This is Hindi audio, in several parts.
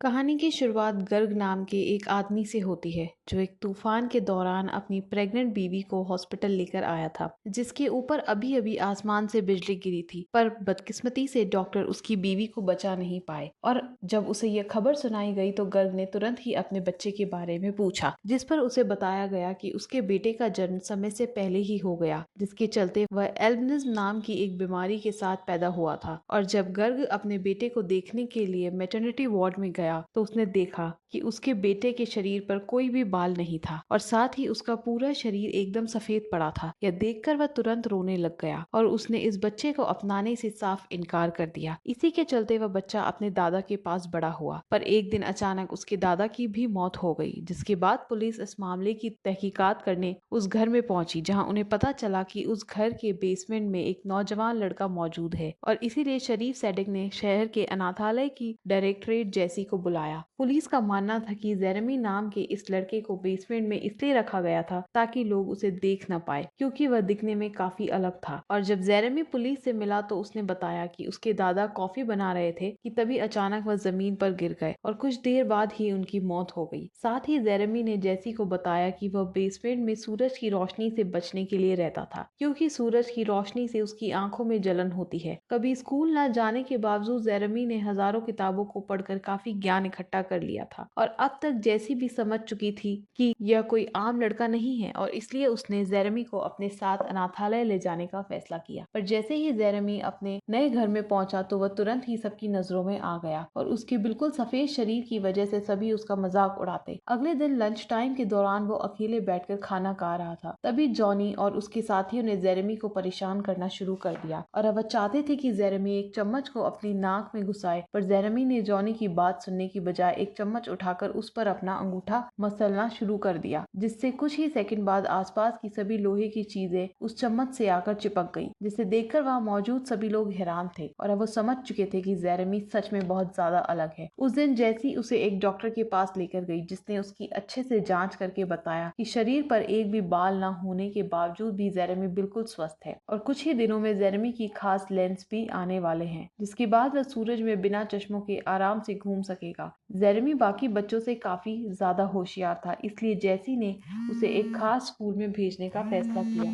कहानी की शुरुआत गर्ग नाम के एक आदमी से होती है जो एक तूफान के दौरान अपनी प्रेग्नेंट बीवी को हॉस्पिटल लेकर आया था, जिसके ऊपर अभी अभी आसमान से बिजली गिरी थी। पर बदकिस्मती से डॉक्टर उसकी बीवी को बचा नहीं पाए और जब उसे यह खबर सुनाई गई तो गर्ग ने तुरंत ही अपने बच्चे के बारे में पूछा, जिस पर उसे बताया गया कि उसके बेटे का जन्म समय से पहले ही हो गया, जिसके चलते वह एल्बिनिज्म नाम की एक बीमारी के साथ पैदा हुआ था। और जब गर्ग अपने बेटे को देखने के लिए मैटरनिटी वार्ड में गया तो उसने देखा कि उसके बेटे के शरीर पर कोई भी बाल नहीं था और साथ ही उसका पूरा शरीर एकदम सफेद पड़ा था। यह देखकर वह तुरंत रोने लग गया और उसने इस बच्चे को अपनाने से साफ इनकार कर दिया। इसी के चलते वह बच्चा अपने दादा के पास बड़ा हुआ। पर एक दिन अचानक उसके दादा की भी मौत हो गई, जिसके बाद पुलिस इस मामले की तहकीकात करने उस घर में पहुंची, जहां उन्हें पता चला कि उस घर के बेसमेंट में एक नौजवान लड़का मौजूद है। और इसीलिए शरीफ सैडिक ने शहर के अनाथालय की डायरेक्टरेट जैसी को बुलाया। पुलिस का मानना था कि जेरेमी नाम के इस लड़के को बेसमेंट में इसलिए रखा गया था ताकि लोग उसे देख न पाए, क्योंकि वह दिखने में काफी अलग था। और जब जेरेमी पुलिस से मिला तो उसने बताया कि उसके दादा कॉफी बना रहे थे कि तभी अचानक वह जमीन पर गिर गए और कुछ देर बाद ही उनकी मौत हो गई। साथ ही जेरेमी ने जैसी को बताया कि वह बेसमेंट में सूरज की रोशनी से बचने के लिए रहता था, क्योंकि सूरज की रोशनी से उसकी आंखों में जलन होती है। कभी स्कूल न जाने के बावजूद जेरेमी ने हजारों किताबों को पढ़कर काफी ज्ञान इकट्ठा कर लिया था और अब तक जैसी भी समझ चुकी थी कि यह कोई आम लड़का नहीं है और इसलिए उसने जेरेमी को अपने साथ अनाथालय ले जाने का फैसला किया। पर जैसे ही जेरेमी अपने नए घर में पहुंचा तो वह तुरंत ही सबकी नजरों में आ गया और उसके बिल्कुल सफेद शरीर की वजह से सभी उसका मजाक उड़ाते। अगले दिन लंच टाइम के दौरान वो अकेले बैठकर खाना खा रहा था, तभी जॉनी और उसके साथियों ने जेरेमी को परेशान करना शुरू कर दिया और वह चाहते थे कि जेरेमी एक चम्मच को अपनी नाक में घुसाए। पर जेरेमी ने जॉनी की बात सुनने की बजाय एक चम्मच उठाकर उस पर अपना अंगूठा मसलना शुरू कर दिया, जिससे कुछ ही सेकंड बाद आसपास की सभी लोहे की चीजें उस चम्मच से आकर चिपक गईं, जिसे देखकर वहां मौजूद सभी लोग हैरान थे और अब वो समझ चुके थे कि जेरेमी सच में बहुत ज्यादा अलग है। उस दिन जैसी उसे एक डॉक्टर के पास लेकर गई, जिसने उसकी अच्छे से जांच करके बताया कि शरीर पर एक भी बाल न होने के बावजूद भी जेरेमी बिल्कुल स्वस्थ है और कुछ ही दिनों में जेरेमी की खास लेंस भी आने वाले हैं, जिसके बाद वह सूरज में बिना चश्मों के आराम से घूम सकेगा। जेरेमी बाकी बच्चों से काफी ज्यादा होशियार था, इसलिए जैसी ने उसे एक खास स्कूल में भेजने का फैसला किया,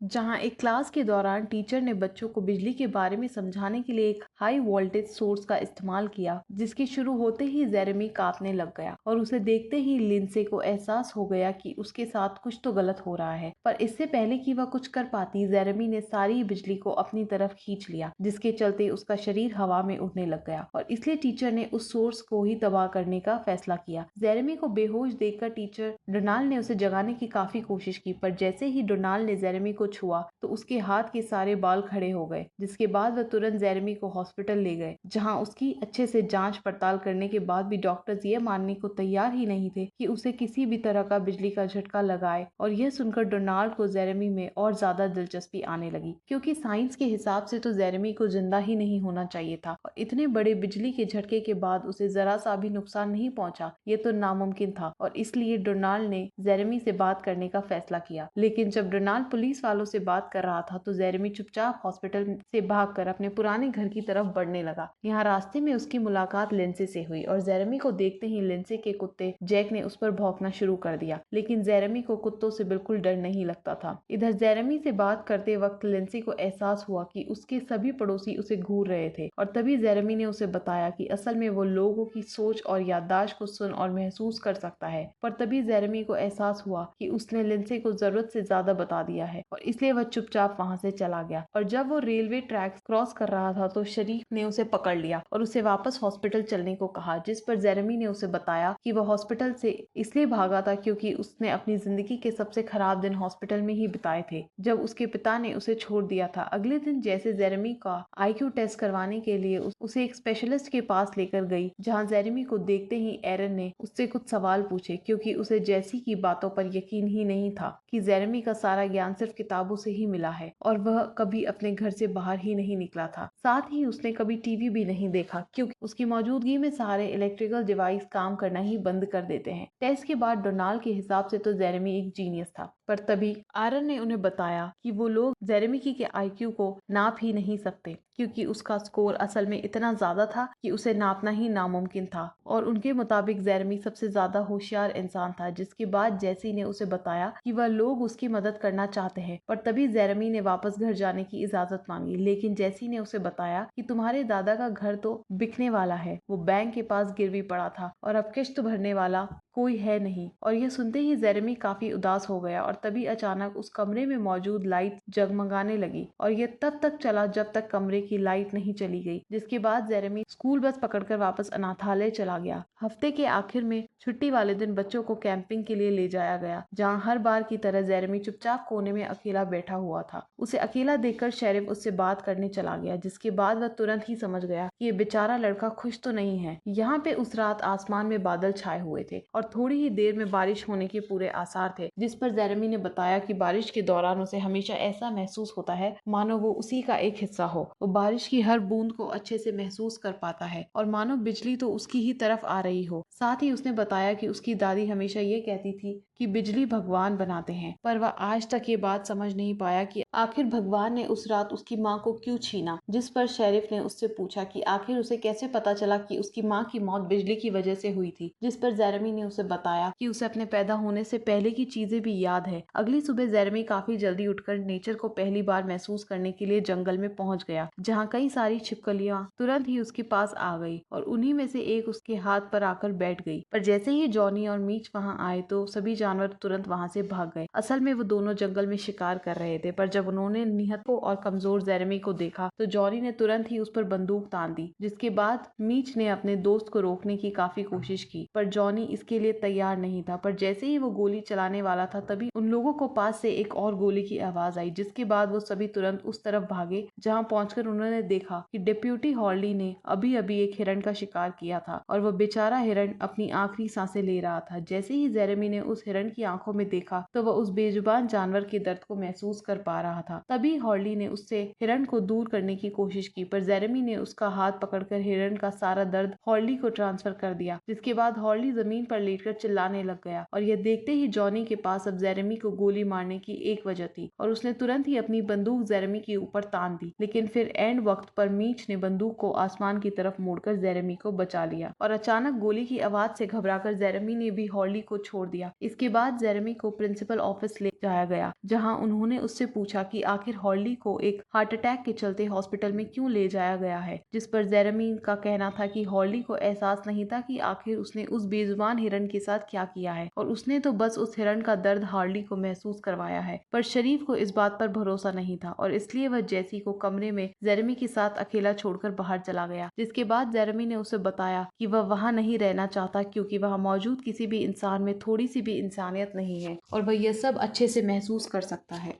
जहां एक क्लास के दौरान टीचर ने बच्चों को बिजली के बारे में समझाने के लिए एक हाई वोल्टेज सोर्स का इस्तेमाल किया, जिसके शुरू होते ही जेरेमी कांपने लग गया और उसे देखते ही लिंडसे को एहसास हो गया कि उसके साथ कुछ तो गलत हो रहा है। पर इससे पहले कि वह कुछ कर पाती, जेरेमी ने सारी बिजली को अपनी तरफ खींच लिया, जिसके चलते उसका शरीर हवा में उड़ने लग गया और इसलिए टीचर ने उस सोर्स को ही तबाह करने का फैसला किया। जेरेमी को बेहोश देखकर टीचर डोनाल्ड ने उसे जगाने की काफी कोशिश की, पर जैसे ही डोनाल्ड ने जेरेमी को छुआ तो उसके हाथ के सारे बाल खड़े हो गए, जिसके बाद वह तुरंत जेरेमी को हॉस्पिटल ले गए, जहां उसकी अच्छे से जांच पड़ताल करने के बाद भी डॉक्टर्स ये मानने को तैयार ही नहीं थे कि उसे किसी भी तरह का बिजली का झटका लगाए। और यह सुनकर डोनाल्ड को जेरेमी में और ज्यादा दिलचस्पी आने लगी, क्योंकि साइंस के हिसाब से तो जेरेमी को जिंदा ही नहीं होना चाहिए था और इतने बड़े बिजली के झटके के बाद उसे जरा सा भी नुकसान नहीं पहुंचा, ये तो नामुमकिन था। और इसलिए डोनाल्ड ने जेरेमी से बात करने का फैसला किया। लेकिन जब डोनाल्ड पुलिस वालों से बात कर रहा था तो जेरेमी चुपचाप हॉस्पिटल से भागकर अपने पुराने घर की तरफ बढ़ने लगा। यहाँ रास्ते में उसकी मुलाकात लिंडसे से हुई और जेरेमी को देखते ही लिंडसे के कुत्ते जैक ने उस पर भौंकना शुरू कर दिया, लेकिन जेरेमी को कुत्तों से बिल्कुल डर नहीं लगता था। इधर जेरेमी से बात करते वक्त लिंडसे को एहसास हुआ कि उसके सभी पड़ोसी उसे घूर रहे थे और तभी जेरेमी ने उसे बताया कि असल में वो लोगों की सोच और याददाश्त को सुन और महसूस कर सकता है। पर तभी जेरेमी को एहसास हुआ कि उसने लिंडसे को जरूरत से ज्यादा बता दिया है और इसलिए वह चुपचाप वहां से चला गया। और जब वो रेलवे ट्रैक क्रॉस कर रहा था तो शरीफ ने उसे पकड़ लिया और उसे वापस हॉस्पिटल चलने को कहा, जिस पर जेरेमी ने उसे बताया कि वह हॉस्पिटल से इसलिए भागा था क्योंकि उसने अपनी जिंदगी के सबसे खराब दिन हॉस्पिटल में ही बिताए थे, जब उसके पिता ने उसे छोड़ दिया था। अगले दिन जैसे जेरेमी का IQ टेस्ट करवाने के लिए उसे एक स्पेशलिस्ट के पास लेकर गई, जहाँ जेरेमी को देखते ही एरन ने उससे कुछ सवाल पूछे, क्योंकि उसे जैसी की बातों पर यकीन ही नहीं था कि जेरेमी का सारा ज्ञान सिर्फ किताबों से ही मिला है और वह कभी अपने घर से बाहर ही नहीं निकला था। साथ ही उसने कभी टीवी भी नहीं देखा, क्योंकि उसकी मौजूदगी में सारे इलेक्ट्रिकल डिवाइस काम करना ही बंद कर देते हैं। टेस्ट के बाद डोनाल्ड के हिसाब से तो जेरेमी एक जीनियस था, पर तभी आरन ने उन्हें बताया कि वो लोग जेरेमी के आईक्यू को नाप ही नहीं सकते, क्योंकि उसका स्कोर असल में इतना ज्यादा था कि उसे नापना ही नामुमकिन था। और उनके मुताबिक जेरेमी सबसे ज्यादा होशियार इंसान था। जिसके बाद जेसी ने उसे बताया कि वह लोग उसकी मदद करना चाहते हैं। पर तभी जेरेमी ने वापस घर जाने की इजाजत मांगी, लेकिन जेसी ने उसे बताया कि तुम्हारे दादा का घर तो बिकने वाला है, वो बैंक के पास गिरवी पड़ा था और अब किश्त भरने वाला कोई है नहीं। और यह सुनते ही जेरेमी काफी उदास हो गया। और तभी अचानक उस कमरे में मौजूद लाइट जगमगाने लगी और यह तब तक चला जब तक कमरे की लाइट नहीं चली गई। जिसके बाद जेरेमी स्कूल बस पकड़कर वापस अनाथालय चला गया। हफ्ते के आखिर में छुट्टी वाले दिन बच्चों को कैंपिंग के लिए ले जाया गया, जहाँ हर बार की तरह जेरेमी चुपचाप कोने में अकेला बैठा हुआ था। उसे अकेला देखकर शेरिफ उससे बात करने चला गया, जिसके बाद वह तुरंत ही समझ गया कि ये बेचारा लड़का खुश तो नहीं है। यहाँ पे उस रात आसमान में बादल छाए हुए थे और थोड़ी ही देर में बारिश होने के पूरे आसार थे। जिस पर जेरेमी ने बताया कि बारिश के दौरान उसे हमेशा ऐसा महसूस होता है मानो वो उसी का एक हिस्सा हो। वो बारिश की हर बूंद को अच्छे से महसूस कर पाता है और मानो बिजली तो उसकी ही तरफ आ रही हो। साथ ही उसने बताया कि उसकी दादी हमेशा ये कहती थी कि बिजली भगवान बनाते हैं, पर वह आज तक ये बात समझ नहीं पाया कि आखिर भगवान ने उस रात उसकी माँ को क्यों छीना। जिस पर शेरिफ ने उससे पूछा कि आखिर उसे कैसे पता चला कि उसकी माँ की मौत बिजली की वजह से हुई थी। जिस पर जेरेमी ने उसे बताया कि उसे अपने पैदा होने से पहले की चीजें भी याद है। अगली सुबह जेरेमी काफी जल्दी उठकर नेचर को पहली बार महसूस करने के लिए जंगल में पहुंच गया, जहाँ कई सारी छिपकलियां तुरंत ही उसके पास आ गई और उन्हीं में से एक उसके हाथ पर आकर बैठ गई। पर जैसे ही जॉनी और मीच वहां आए तो सभी जानवर तुरंत वहां से भाग गए। असल में वो दोनों जंगल में शिकार कर रहे थे, पर जब उन्होंने निहत्थो और कमजोर जेरेमी को देखा तो जॉनी ने तुरंत ही उस पर बंदूक तान दी। जिसके बाद मीच ने अपने दोस्त को रोकने की काफी कोशिश की, पर जॉनी इसके लिए तैयार नहीं था। पर जैसे ही वो गोली चलाने वाला था तभी उन लोगों को पास से एक और गोली की आवाज आई, जिसके बाद वो सभी तुरंत उस तरफ भागे, जहाँ पहुंचकर उन्होंने देखा कि डिप्यूटी हॉर्ली ने अभी अभी एक हिरण का शिकार किया था और वह बेचारा हिरण अपनी आखिरी सांसें ले रहा था। जैसे ही जेरेमी ने उस हिरण की आंखों में देखा तो वह उस बेजुबान जानवर के दर्द को महसूस कर पा रहा था। तभी हॉर्ली ने उससे हिरण को दूर करने की कोशिश की, पर जेरेमी ने उसका हाथ पकड़कर हिरण का सारा दर्द हॉर्ली को ट्रांसफर कर दिया। जिसके बाद हॉर्ली जमीन पर लेटकर चिल्लाने लग गया और यह देखते ही जॉनी के पास अब जेरेमी को गोली मारने की एक वजह थी और उसने तुरंत ही अपनी बंदूक जेरेमी के ऊपर तान दी। लेकिन फिर एंड वक्त पर मीच ने बंदूक को आसमान की तरफ मोड़कर जेरेमी को बचा लिया और अचानक गोली की आवाज से घबराकर जेरेमी ने भी हॉर्ली को छोड़ दिया। इसके बाद जेरेमी को प्रिंसिपल ऑफिस ले जाया गया, जहां उन्होंने उससे पूछा कि आखिर हॉर्ली को एक हार्ट अटैक के चलते हॉस्पिटल में क्यों ले जाया गया है। जिस पर जेरेमी का कहना था कि हॉर्ली को एहसास नहीं था कि आखिर उसने उस बेजुबान हिरण के साथ क्या किया है और उसने तो बस उस हिरण का दर्द हॉर्ली को महसूस करवाया है। पर शरीफ को इस बात पर भरोसा नहीं था और इसलिए वह जेसी को कमरे में जेरेमी के साथ अकेला छोड़कर बाहर चला गया। जिसके बाद जेरेमी ने उसे बताया कि वह वहां नहीं रहना चाहता, क्योंकि वहां मौजूद किसी भी इंसान में थोड़ी सी भी इंसानियत नहीं है और वह यह सब अच्छे से महसूस कर सकता है।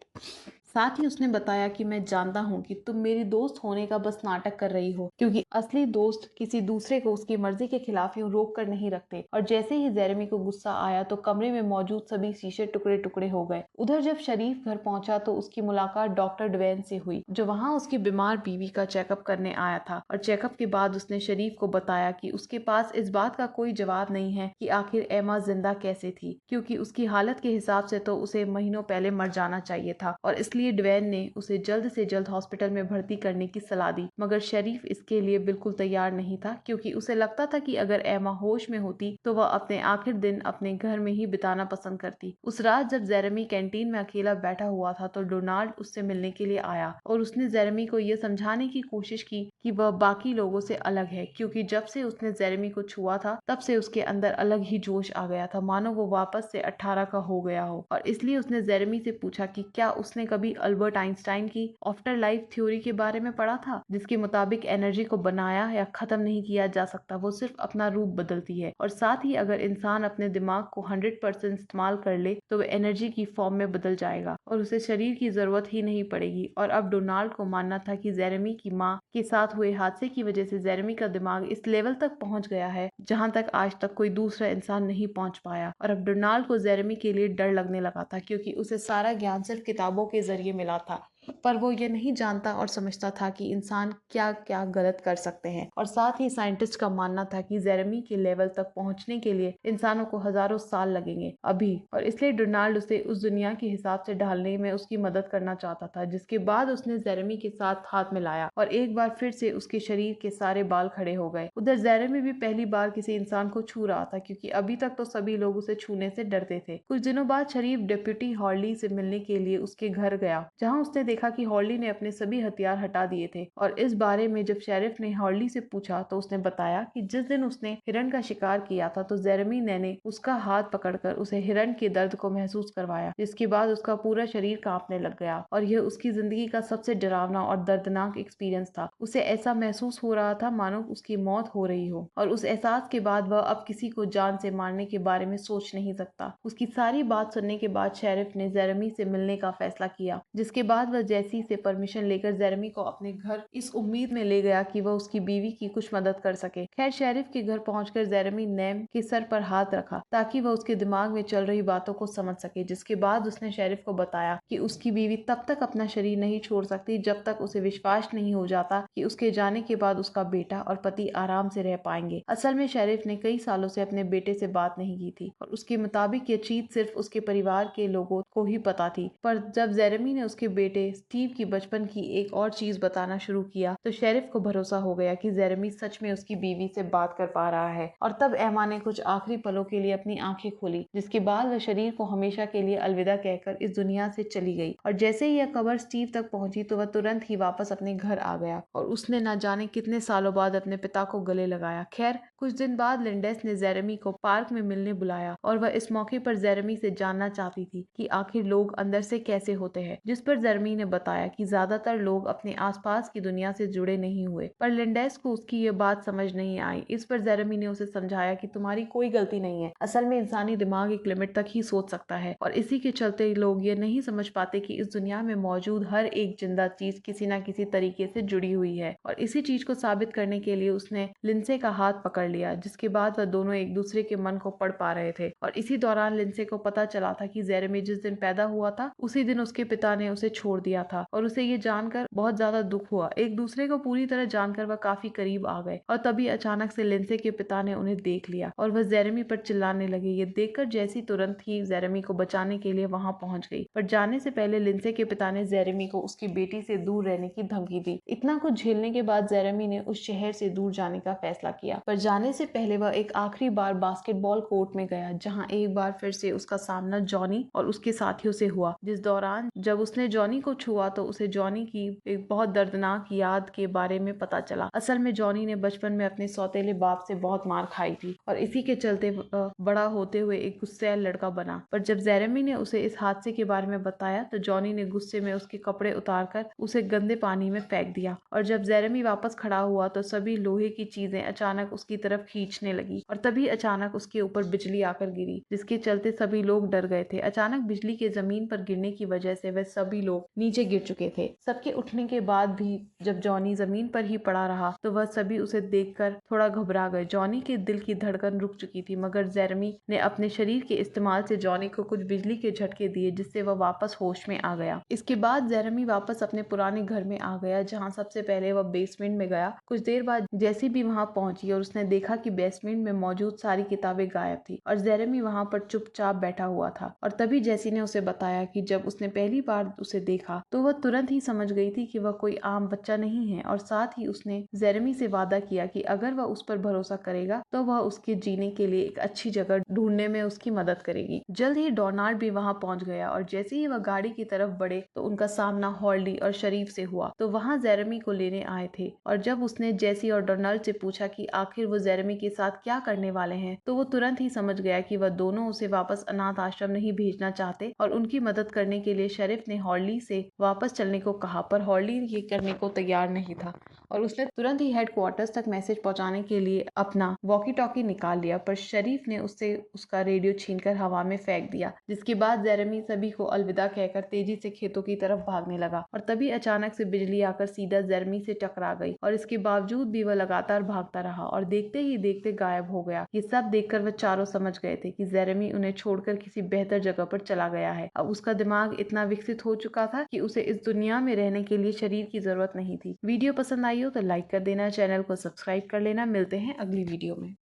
साथ ही उसने बताया कि मैं जानता हूँ कि तुम मेरी दोस्त होने का बस नाटक कर रही हो, क्योंकि असली दोस्त किसी दूसरे को उसकी मर्जी के खिलाफ यूं रोक कर नहीं रखते। और जैसे ही जेरेमी को गुस्सा आया तो कमरे में मौजूद सभी शीशे टुकड़े टुकड़े हो गए। उधर जब शरीफ घर पहुंचा तो उसकी मुलाकात डॉक्टर डवेन से हुई, जो वहाँ उसकी बीमार बीवी का चेकअप करने आया था। और चेकअप के बाद उसने शरीफ को बताया कि उसके पास इस बात का कोई जवाब नहीं है कि आखिर एमा जिंदा कैसे थी, क्योंकि उसकी हालत के हिसाब से तो उसे महीनों पहले मर जाना चाहिए था और इसलिए डवेन ने उसे जल्द से जल्द हॉस्पिटल में भर्ती करने की सलाह दी। मगर शरीफ इसके लिए बिल्कुल तैयार नहीं था, क्योंकि उसे लगता था कि अगर एमा होश में होती तो वह अपने आखिर दिन अपने घर में ही बिताना पसंद करती। उस रात जब जेरेमी कैंटीन में अकेला बैठा हुआ था तो डोनाल्ड उससे मिलने के लिए आया और उसने जेरेमी को यह समझाने की कोशिश की कि वह बाकी लोगों से अलग है, क्योंकि जब से उसने जेरेमी को छुआ था तब से उसके अंदर अलग ही जोश आ गया था, मानो वो वापस से 18 का हो गया हो। और इसलिए उसने जेरेमी से पूछा कि क्या उसने कभी अल्बर्ट आइंस्टाइन की आफ्टर लाइफ थ्योरी के बारे में पढ़ा था, जिसके मुताबिक एनर्जी को बनाया या खत्म नहीं किया जा सकता, वो सिर्फ अपना रूप बदलती है। और साथ ही अगर इंसान अपने दिमाग को 100% इस्तेमाल कर ले तो वह एनर्जी की फॉर्म में बदल जाएगा और उसे शरीर की जरूरत ही नहीं पड़ेगी। और अब डोनाल्ड को मानना था कि जेरेमी की माँ के साथ हुए हादसे की वजह से जेरेमी का दिमाग इस लेवल तक पहुंच गया है जहां तक आज तक कोई दूसरा इंसान नहीं पहुंच पाया। और अब डोनाल्ड को जेरेमी के लिए डर लगने लगा था, क्योंकि उसे सारा ज्ञान सिर्फ किताबों के जरिए मिला था पर वो ये नहीं जानता और समझता था कि इंसान क्या क्या गलत कर सकते हैं। और साथ ही साइंटिस्ट का मानना था कि जेरेमी के लेवल तक पहुंचने के लिए इंसानों को हजारों साल लगेंगे अभी, और इसलिए डोनाल्ड उसे उस दुनिया के हिसाब से ढालने में उसकी मदद करना चाहता था। जिसके बाद उसने जेरेमी के साथ हाथ मिलाया और एक बार फिर से उसके शरीर के सारे बाल खड़े हो गए। उधर जेरेमी भी पहली बार किसी इंसान को छू रहा था, क्योंकि अभी तक तो सभी लोग उसे छूने से डरते थे। कुछ दिनों बाद शरीफ डिप्टी हॉर्ली से मिलने के लिए उसके घर गया, जहाँ उसने देखा कि हॉर्ली ने अपने सभी हथियार हटा दिए थे। और इस बारे में जब शेरिफ ने हॉर्ली से पूछा तो उसने बताया कि जिस दिन उसने हिरण का शिकार किया था तो जेरेमी ने उसका हाथ पकड़कर उसे हिरण के दर्द को महसूस करवाया, जिसके बाद उसका पूरा शरीर कांपने लग गया। और यह उसकी जिंदगी का सबसे डरावना और दर्दनाक एक्सपीरियंस था। उसे ऐसा महसूस हो रहा था मानो उसकी मौत हो रही हो, और उस एहसास के बाद वह अब किसी को जान से मारने के बारे में सोच नहीं सकता। उसकी सारी बात सुनने के बाद शेरिफ ने जेरेमी से मिलने का फैसला किया, जिसके बाद वह जैसी से परमिशन लेकर जेरेमी को अपने घर इस उम्मीद में ले गया कि वह उसकी बीवी की कुछ मदद कर सके। खैर, शेरिफ के घर पहुंचकर जेरेमी ने के सर पर हाथ रखा ताकि वह उसके दिमाग में चल रही बातों को समझ सके। जिसके बाद उसने शेरिफ को बताया कि उसकी बीवी तब तक अपना शरीर नहीं छोड़ सकती जब तक उसे विश्वास नहीं हो जाता कि उसके जाने के बाद उसका बेटा और पति आराम से रह पाएंगे। असल में शेरिफ ने कई सालों से अपने बेटे से बात नहीं की थी और उसके मुताबिक ये चीज सिर्फ उसके परिवार के लोगों को ही पता थी। पर जब जेरेमी ने उसके बेटे स्टीव की बचपन की एक और चीज बताना शुरू किया तो शेरिफ को भरोसा हो गया कि जेरेमी सच में उसकी बीवी से बात कर पा रहा है। और तब एमा ने कुछ आखिरी पलों के लिए अपनी आंखें खोली, जिसके बाद वह शरीर को हमेशा के लिए अलविदा कहकर इस दुनिया से चली गई। और जैसे ही यह खबर स्टीव तक पहुंची तो वह तुरंत ही वापस अपने घर आ गया और उसने न जाने कितने सालों बाद अपने पिता को गले लगाया। खैर, कुछ दिन बाद लिंडेस ने जेरेमी को पार्क में मिलने बुलाया और वह इस मौके पर जेरेमी से जानना चाहती थी कि आखिर लोग अंदर से कैसे होते हैं। जिस पर जेरेमी ने बताया कि ज्यादातर लोग अपने आसपास की दुनिया से जुड़े नहीं हुए। पर लिंडेस को उसकी ये बात समझ नहीं आई। इस पर जेरेमी ने उसे समझाया कि तुम्हारी कोई गलती नहीं है, असल में इंसानी दिमाग एक लिमिट तक ही सोच सकता है और इसी के चलते लोग ये नहीं समझ पाते कि इस दुनिया में मौजूद हर एक जिंदा चीज किसी न किसी तरीके से जुड़ी हुई है। और इसी चीज को साबित करने के लिए उसने लिंसे का हाथ पकड़ लिया, जिसके बाद वह दोनों एक दूसरे के मन को पढ़ पा रहे थे। और इसी दौरान लिंसे को पता चला था कि जेरेमी जिस दिन पैदा हुआ था उसी दिन उसके पिता ने उसे छोड़ दिया था और उसे ये जानकर बहुत ज्यादा दुख हुआ। एक दूसरे को पूरी तरह जानकर वह काफी करीब आ गए और तभी अचानक से लिंसे के पिता ने उन्हें देख लिया और वह जेरेमी पर चिल्लाने लगे। ये देखकर जैसी तुरंत ही जेरेमी को बचाने के लिए वहां पहुंच गई, पर जाने से पहले लिंसे के पिता ने जेरेमी को उसकी बेटी से दूर रहने की धमकी दी। इतना कुछ झेलने के बाद जेरेमी ने उस शहर से दूर जाने का फैसला किया, पर जाने से पहले वह एक आखिरी बार बास्केटबॉल कोर्ट में गया, जहाँ एक बार फिर से उसका सामना जॉनी और उसके साथियों से हुआ। जिस दौरान जब उसने जॉनी को छुआ तो उसे जॉनी की एक बहुत दर्दनाक याद के बारे में पता चला। असल में जॉनी ने बचपन में अपने सौतेले बाप से बहुत मार खाई थी और इसी के चलते बड़ा होते हुए एक गुस्सैल लड़का बना। पर जब जेरेमी ने उसे इस हादसे के बारे में बताया तो जॉनी ने गुस्से में उसके कपड़े उतारकर उसे गंदे पानी में फेंक दिया। और जब जेरेमी वापस खड़ा हुआ तो सभी लोहे की चीजें अचानक उसकी तरफ खींचने लगी और तभी अचानक उसके ऊपर बिजली आकर गिरी, जिसके चलते सभी लोग डर गए थे। अचानक बिजली के जमीन पर गिरने की वजह से वह सभी लोग नीचे गिर चुके थे। सबके उठने के बाद भी जब जॉनी जमीन पर ही पड़ा रहा तो वह सभी उसे देखकर थोड़ा घबरा गए। जॉनी के दिल की धड़कन रुक चुकी थी, मगर जेरेमी ने अपने शरीर के इस्तेमाल से जॉनी को कुछ बिजली के झटके दिए, जिससे वह वापस होश में आ गया। इसके बाद जेरेमी वापस अपने पुराने घर में आ गया, जहाँ सबसे पहले वह बेसमेंट में गया। कुछ देर बाद जैसी भी वहाँ पहुंची और उसने देखा कि बेसमेंट में मौजूद सारी किताबें गायब थी और जेरेमी वहाँ पर चुपचाप बैठा हुआ था। और तभी जैसी ने उसे बताया कि जब उसने पहली बार उसे देखा तो वह तुरंत ही समझ गई थी कि वह कोई आम बच्चा नहीं है और साथ ही उसने जेरेमी से वादा किया कि अगर वह उस पर भरोसा करेगा तो वह उसके जीने के लिए एक अच्छी जगह ढूंढने में उसकी मदद करेगी। जल्द ही डोनाल्ड भी वहाँ पहुँच गया और जैसे ही वह गाड़ी की तरफ बढ़े तो उनका सामना हॉर्ली और शरीफ से हुआ। तो वहाँ जेरेमी को लेने आए थे और जब उसने जेसी और डोनाल्ड से पूछा कि आखिर वो जेरेमी के साथ क्या करने वाले हैं तो वो तुरंत ही समझ गया कि वह दोनों उसे वापस अनाथ आश्रम नहीं भेजना चाहते और उनकी मदद करने के लिए शरीफ ने हॉर्ली से वापस चलने को कहा। पर हॉर्ली ये करने को तैयार नहीं था और उसने तुरंत ही हेडक्वार्टर्स तक मैसेज पहुंचाने के लिए अपना वॉकी टॉकी निकाल लिया, पर शरीफ ने उससे उसका रेडियो छीनकर हवा में फेंक दिया। जिसके बाद जेरेमी सभी को अलविदा कहकर तेजी से खेतों की तरफ भागने लगा और तभी अचानक से बिजली आकर सीधा जेरेमी से टकरा गई और इसके बावजूद भी वह लगातार भागता रहा और देखते देखते ही देखते गायब हो गया। ये सब देखकर वह चारों समझ गए थे कि जेरेमी उन्हें छोड़कर किसी बेहतर जगह पर चला गया है। अब उसका दिमाग इतना विकसित हो चुका था कि उसे इस दुनिया में रहने के लिए शरीर की जरूरत नहीं थी। वीडियो पसंद आई हो तो लाइक कर देना, चैनल को सब्सक्राइब कर लेना। मिलते हैं अगली वीडियो में।